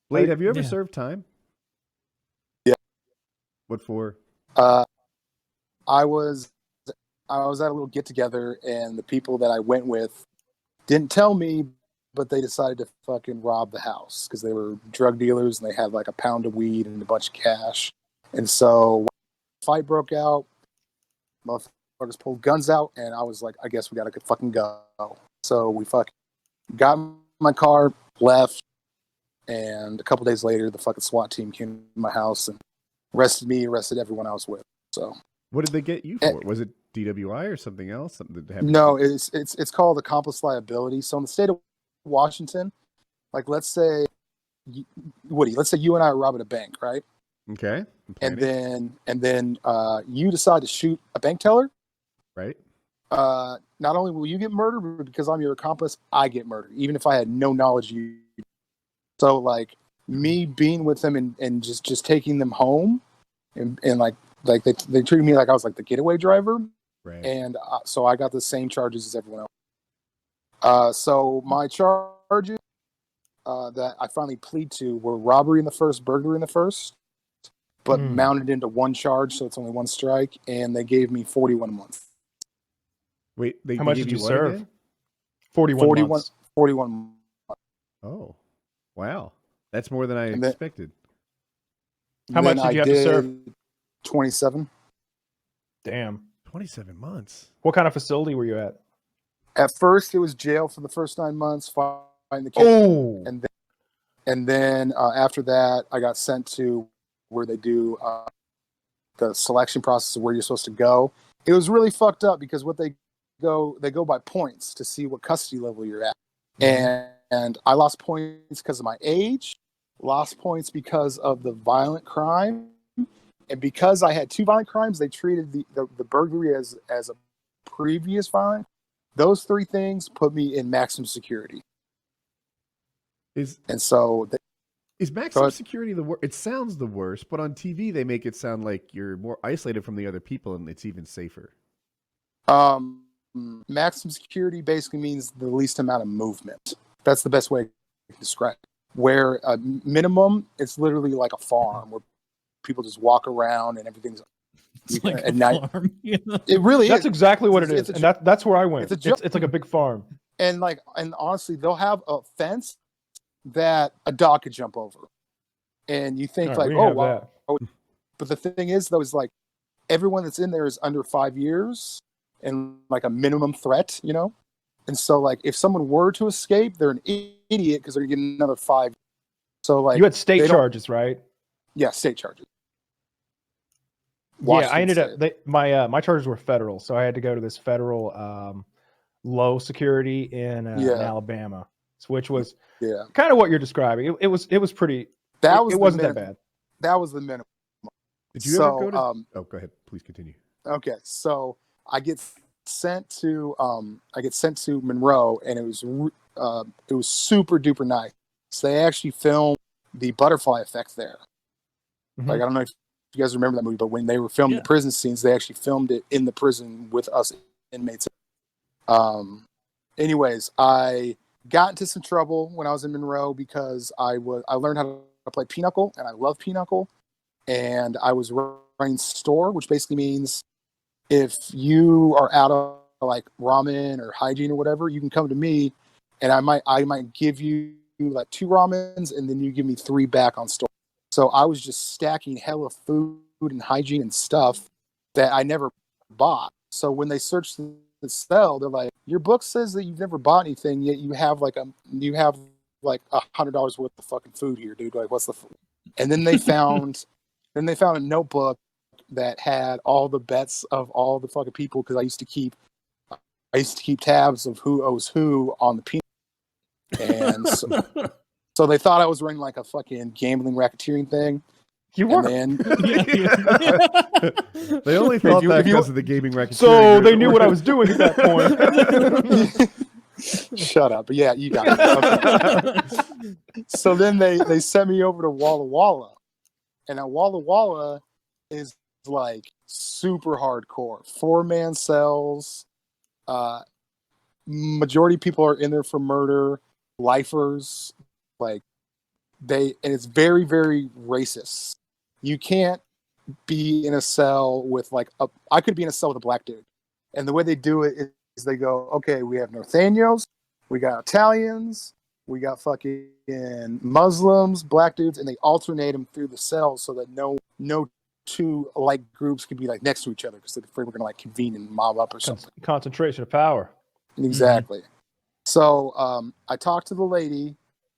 Blade, have you ever Yeah. served time? Yeah. What for? I was at a little get together, and the people that I went with didn't tell me, but they decided to fucking rob the house because they were drug dealers and they had like a pound of weed and a bunch of cash. And so, fight broke out. Motherfuckers pulled guns out, and I was like, I guess we gotta fucking go. So we fucking got in my car, left, and a couple days later, the fucking SWAT team came to my house and arrested me, arrested everyone I was with. So, what did they get you for? Was it DWI or something else? Something that happened? No, it's called accomplice liability. So in the state of Washington, like let's say, Woody, let's say you and I are robbing a bank, right? Okay. And then you decide to shoot a bank teller, right? Not only will you get murdered, but because I'm your accomplice, I get murdered, even if I had no knowledge of you. So like me being with them and just taking them home, and like they treated me like I was like the getaway driver, right? And so I got the same charges as everyone else. So my charges that I finally plead to were robbery in the first, burglary in the first, but mounted into one charge, so it's only one strike, and they gave me 41 months. Wait, how much did you serve? Again? 41 months. 41 months. Oh, wow. That's more than I expected. How much did you have to serve? 27. Damn. 27 months. What kind of facility were you at? At first, it was jail for the first 9 months, find the kid. Oh. And then after that, I got sent to where they do the selection process of where you're supposed to go. It was really fucked up because they go by points to see what custody level you're at. And I lost points because of my age, lost points because of the violent crime. And because I had 2 violent crimes, they treated the burglary as a previous violent. Those 3 things put me in maximum security. Is maximum security the worst? It sounds the worst, but on TV they make it sound like you're more isolated from the other people and it's even safer. Maximum security basically means the least amount of movement. That's the best way to describe it. Where minimum, it's literally like a farm where people just walk around and everything's like at night. Farm. Yeah. It really that's is. exactly what it is. And that's where I went. It's like a big farm. And honestly, they'll have a fence that a dog could jump over. And you think wow. But the thing is though, is like everyone that's in there is under 5 years and like a minimum threat, you know? And so like if someone were to escape, they're an idiot because they're getting another 5. So like you had state charges, right? Yeah, state charges. Washington I ended up my charges were federal, so I had to go to this federal low security in Alabama, which was kind of what you're describing. It was pretty. It wasn't that bad. That was the minimum. Did you ever go to? Oh, go ahead. Please continue. Okay, so I get sent to Monroe, and it was super duper nice. So they actually filmed the butterfly effect there. Mm-hmm. Like I don't know if you guys remember that movie, but when they were filming the prison scenes, they actually filmed it in the prison with us inmates. Anyways, I got into some trouble when I was in Monroe because I learned how to play pinochle, and I love pinochle. And I was running store, which basically means if you are out of like ramen or hygiene or whatever, you can come to me, and I might give you like 2 ramens, and then you give me 3 back on store. So I was just stacking hella food and hygiene and stuff that I never bought. So when they searched the cell, they're like, "Your book says that you've never bought anything, yet you have like $100 worth of fucking food here, dude. Like, what's the?" And then they found, a notebook that had all the bets of all the fucking people because I used to keep tabs of who owes who on the peanut. And so they thought I was running like a fucking gambling racketeering thing. You were. They only thought that because of the gaming racketeering. So they knew what I was doing at that point. Shut up. But yeah, you got it. Okay. So then they sent me over to Walla Walla. And Walla Walla is like super hardcore. 4-man cells. Majority of people are in there for murder. Lifers. Like and it's very, very racist. You can't be in a cell with I could be in a cell with a black dude. And the way they do it is they go, okay, we have Northanios, we got Italians, we got fucking Muslims, black dudes, and they alternate them through the cells so that no two like groups could be like next to each other because they're afraid we're gonna like convene and mob up or something. Concentration of power. Exactly. So I talked to the lady,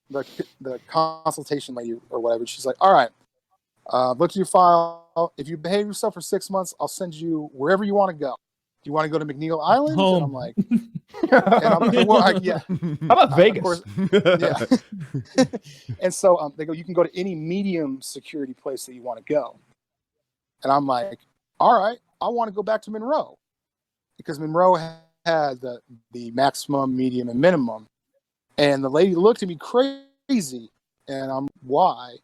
the consultation lady or whatever. She's like, all right, look at your file. If you behave yourself for 6 months, I'll send you wherever you want to go. Do you want to go to McNeil Island? Home. And I'm like, yeah. How about Vegas? Yeah. And so they go, you can go to any medium security place that you want to go. And I'm like, all right, I want to go back to Monroe because Monroe had the maximum, medium, and minimum. And the lady looked at me crazy. And I'm, why?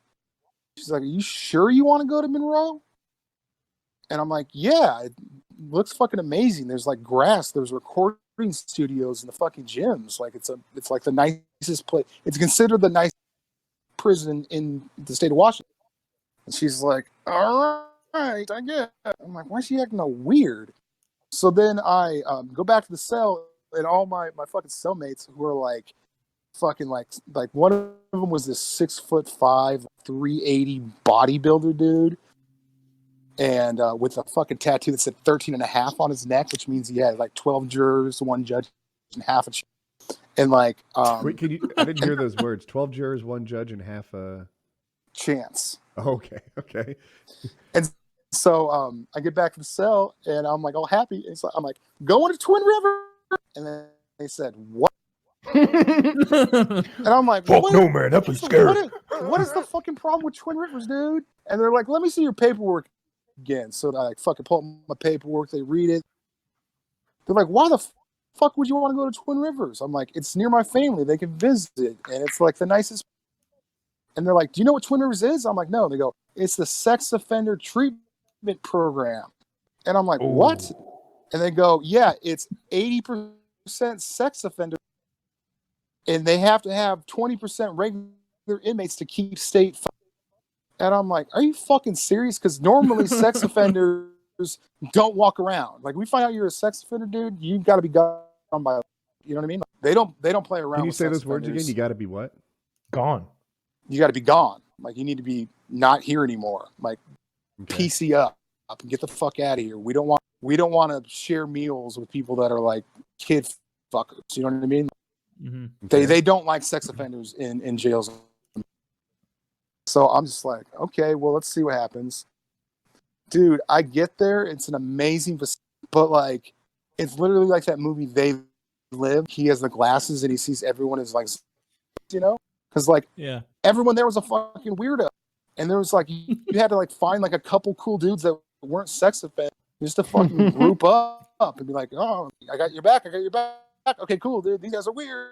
She's like, are you sure you want to go to Monroe? And I'm like, yeah, it looks fucking amazing. There's like grass. There's recording studios in the fucking gyms. Like it's like the nicest place. It's considered the nicest prison in the state of Washington. And she's like, all right, I get it. I'm like, why is she acting all weird? So then I go back to the cell, and all my fucking cellmates who are like fucking like one of them was this 6'5", 380 bodybuilder dude. And with a fucking tattoo that said 13.5 on his neck, which means he had like 12 jurors, 1 judge, and half a and like wait, I didn't hear those words. 12 jurors, 1 judge, and half a chance. Okay. And So I get back to the cell and I'm like all happy. And so I'm like, going to Twin River. And then they said, what? And I'm like, fuck no, man, that'd be scary. What is the fucking problem with Twin Rivers, dude? And they're like, let me see your paperwork again. So I like fucking pull up my paperwork. They read it. They're like, why the fuck would you want to go to Twin Rivers? I'm like, it's near my family. They can visit. And it's like the nicest. And they're like, do you know what Twin Rivers is? I'm like, no. They go, it's the sex offender treatment program. And I'm like, what? And they go, yeah, it's 80% sex offender. And they have to have 20% regular inmates to keep state. And I'm like, are you fucking serious? Because normally sex offenders don't walk around. Like, we find out you're a sex offender, dude, you got to be gone by, you know what I mean? They don't play around. Can you with say sex those words offenders. again? You got to be what? Gone. You got to be gone. Like, you need to be not here anymore. Like, PC up and get the fuck out of here. We don't want to share meals with people that are like kid fuckers. You know what I mean? Mm-hmm. They don't like sex offenders in jails. So I'm just like, okay, well, let's see what happens. Dude, I get there. It's an amazing facility, but like, it's literally like that movie They Live. He has the glasses and he sees everyone is like, you know, because like, yeah, everyone there was a fucking weirdo, and there was like, you had to like find like a couple cool dudes that weren't sex offenders just to fucking group up and be like, oh, I got your back. Okay, cool, dude. These guys are weird.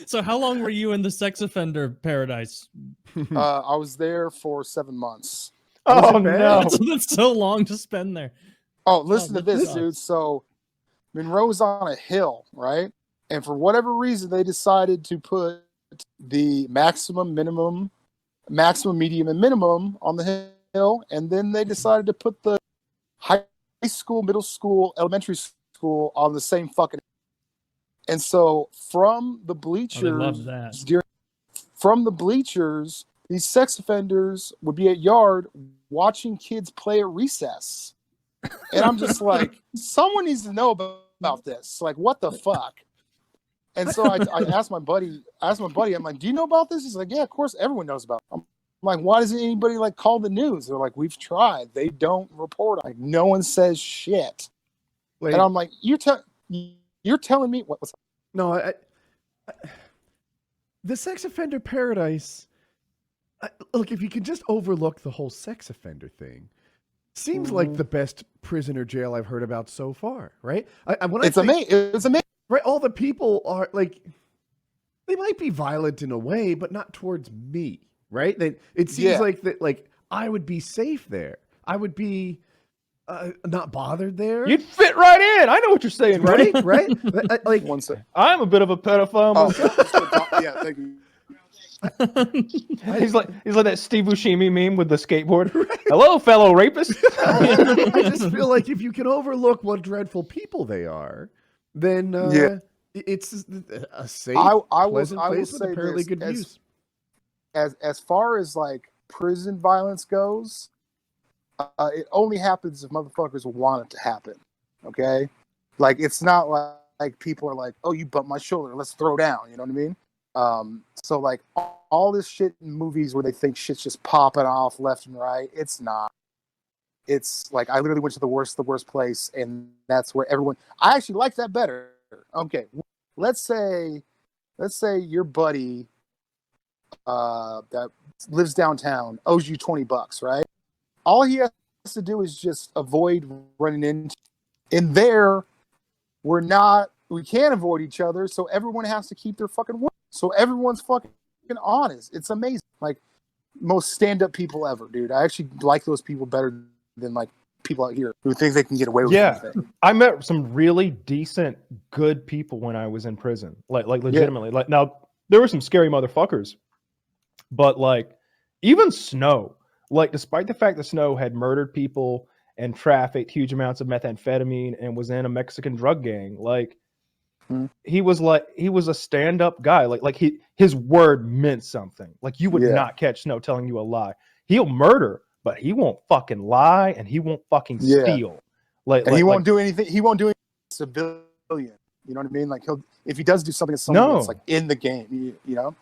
So how long were you in the sex offender paradise? I was there for 7 months. Oh, no. That's so long to spend there. Oh, listen to this, sucks. dude. So Monroe's on a hill, right? And for whatever reason, they decided to put the maximum, medium, and minimum on the hill. And then they decided to put the high school, middle school, elementary school on the same fucking. And so from the bleachers, from the bleachers, these sex offenders would be at yard watching kids play at recess. And I'm just like, someone needs to know about this. Like, what the fuck? And so I asked my buddy, I'm like, do you know about this? He's like, yeah, of course everyone knows about it. I'm like, why doesn't anybody like call the news? They're like, we've tried. They don't report. Like, no one says shit. Wait. And I'm like, you're telling me what's no, I the sex offender paradise. Look, if you can just overlook the whole sex offender thing, seems like the best prison or jail I've heard about so far. Right? It's amazing. Right? All the people are like, they might be violent in a way, but not towards me. Right? It seems like that. Like, I would be safe there. I would be not bothered there. You'd fit right in. I know what you're saying, right? Right? Like, one second. I'm a bit of a pedophile myself. Yeah, thank you. He's like that Steve Buscemi meme with the skateboard. Right. Hello, fellow rapist. I just feel like if you can overlook what dreadful people they are, then it's a safe, pleasant place with apparently good views. As far as like prison violence goes, it only happens if motherfuckers want it to happen. Okay, like it's not like people are like, oh, you bumped my shoulder, let's throw down. You know what I mean? So like all this shit in movies where they think shit's just popping off left and right, it's not. It's like I literally went to the worst place, and that's where everyone. I actually like that better. Okay, let's say your buddy that lives downtown owes you $20, right? All he has to do is just avoid running into. In there, we can't avoid each other, so everyone has to keep their fucking word. So everyone's fucking honest. It's amazing. Like most stand-up people ever, dude. I actually like those people better than like people out here who think they can get away with anything. I met some really decent, good people when I was in prison. Like legitimately. Like now there were some scary motherfuckers. But like even Snow, like despite the fact that Snow had murdered people and trafficked huge amounts of methamphetamine and was in a Mexican drug gang, like he was a stand-up guy. Like his word meant something. Like you would not catch Snow telling you a lie. He'll murder, but he won't fucking lie and he won't fucking steal. And he won't do anything. He won't do anything civilian. You know what I mean? Like if he does do something to someone that's like in the game, you know?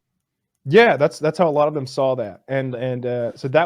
Yeah, that's how a lot of them saw that. And so that